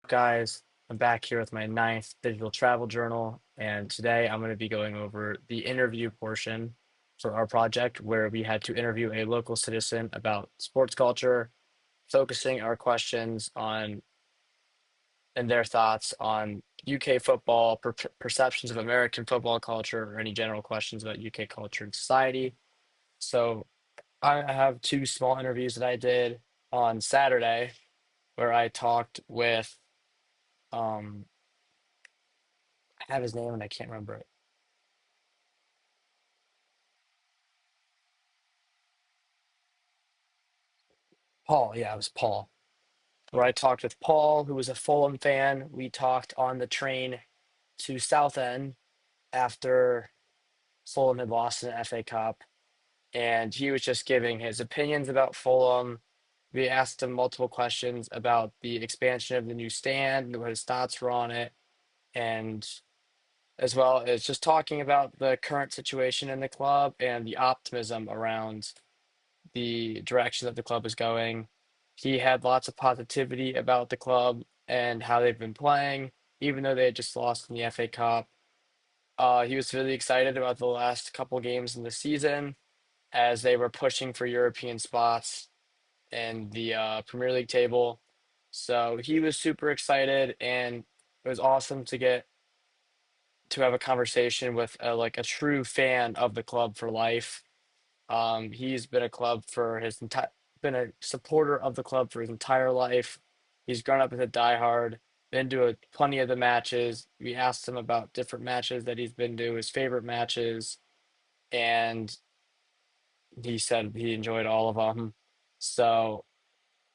Guys? I'm back here with my ninth digital travel journal, and today I'm going to be going over the interview portion for our project where we had to interview a local citizen about sports culture, focusing our questions on and their thoughts on UK football, perceptions of American football culture, or any general questions about UK culture and society. So I have two small interviews that I did on Saturday where I talked with um, I have his name and I can't remember it. Paul, yeah, it was Paul. Where I talked with Paul, who was a Fulham fan. We talked on the train to Southend after Fulham had lost in the FA Cup, and he was just giving his opinions about Fulham. We asked him multiple questions about the expansion of the new stand, what his thoughts were on it, and as well as just talking about the current situation in the club and the optimism around the direction that the club is going. He had lots of positivity about the club and how they've been playing, even though they had just lost in the FA Cup. He was really excited about the last couple games in the season as they were pushing for European spots in the Premier League table. So he was super excited, and it was awesome to get to have a conversation with like a true fan of the club for life. He's been a club for his entire, been a supporter of the club for his entire life. He's grown up as a diehard, been to plenty of the matches. We asked him about different matches that he's been to, his favorite matches, and he said he enjoyed all of them. So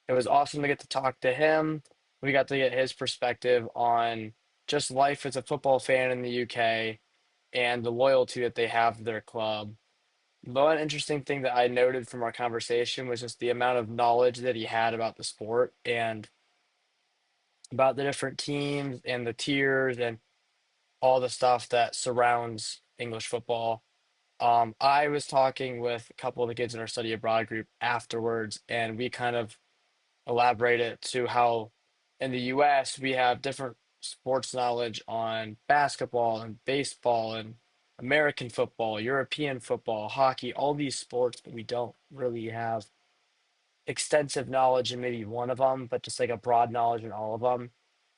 it was awesome to get to talk to him. We got to get his perspective on just life as a football fan in the UK and the loyalty that they have to their club. The one interesting thing that I noted from our conversation was just the amount of knowledge that he had about the sport and about the different teams and the tiers and all the stuff that surrounds English football. I was talking with a couple of the kids in our study abroad group afterwards, and we kind of elaborated to how in the US we have different sports knowledge on basketball and baseball and American football, European football, hockey, all these sports, but we don't really have extensive knowledge in maybe one of them, but just like a broad knowledge in all of them.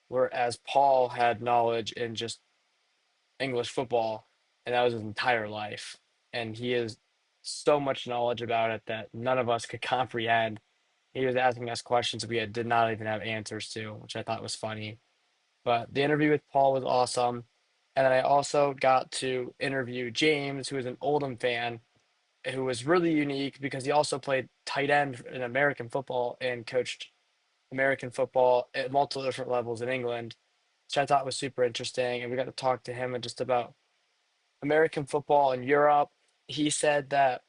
Whereas Paul had knowledge in just English football, and that was his entire life. And he has so much knowledge about it that none of us could comprehend. He was asking us questions we did not even have answers to, which I thought was funny. But the interview with Paul was awesome. And then I also got to interview James, who is an Oldham fan, who was really unique because he also played tight end in American football and coached American football at multiple different levels in England, which I thought was super interesting. And we got to talk to him just about American football in Europe. He said that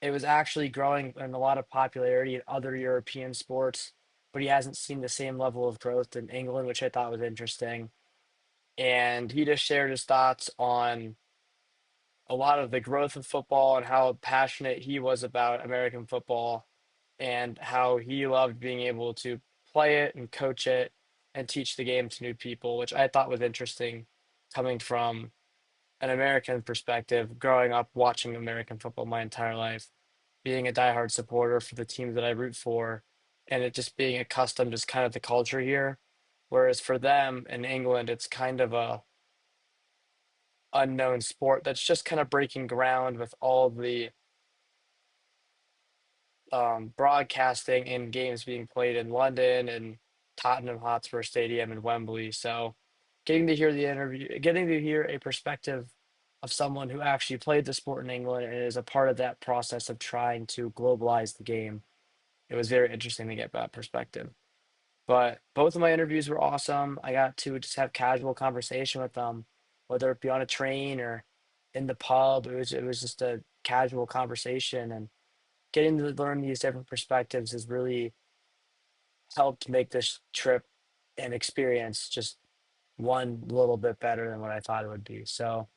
it was actually growing in a lot of popularity in other European sports, but he hasn't seen the same level of growth in England, which I thought was interesting. And he just shared his thoughts on a lot of the growth of football and how passionate he was about American football and how he loved being able to play it and coach it and teach the game to new people, which I thought was interesting coming from an American perspective, growing up watching American football my entire life, being a diehard supporter for the teams that I root for, and it just being accustomed to kind of the culture here. Whereas for them in England, it's kind of a unknown sport that's just kind of breaking ground with all the broadcasting and games being played in London and Tottenham Hotspur Stadium and Wembley. So getting to hear the interview, getting to hear a perspective of someone who actually played the sport in England and is a part of that process of trying to globalize the game, it was very interesting to get that perspective. But both of my interviews were awesome. I got to just have casual conversation with them, whether it be on a train or in the pub. It was just a casual conversation, and getting to learn these different perspectives has really helped make this trip and experience just one little bit better than what I thought it would be. So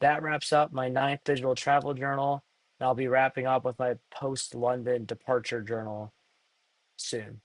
that wraps up my ninth digital travel journal. And I'll be wrapping up with my post London departure journal soon.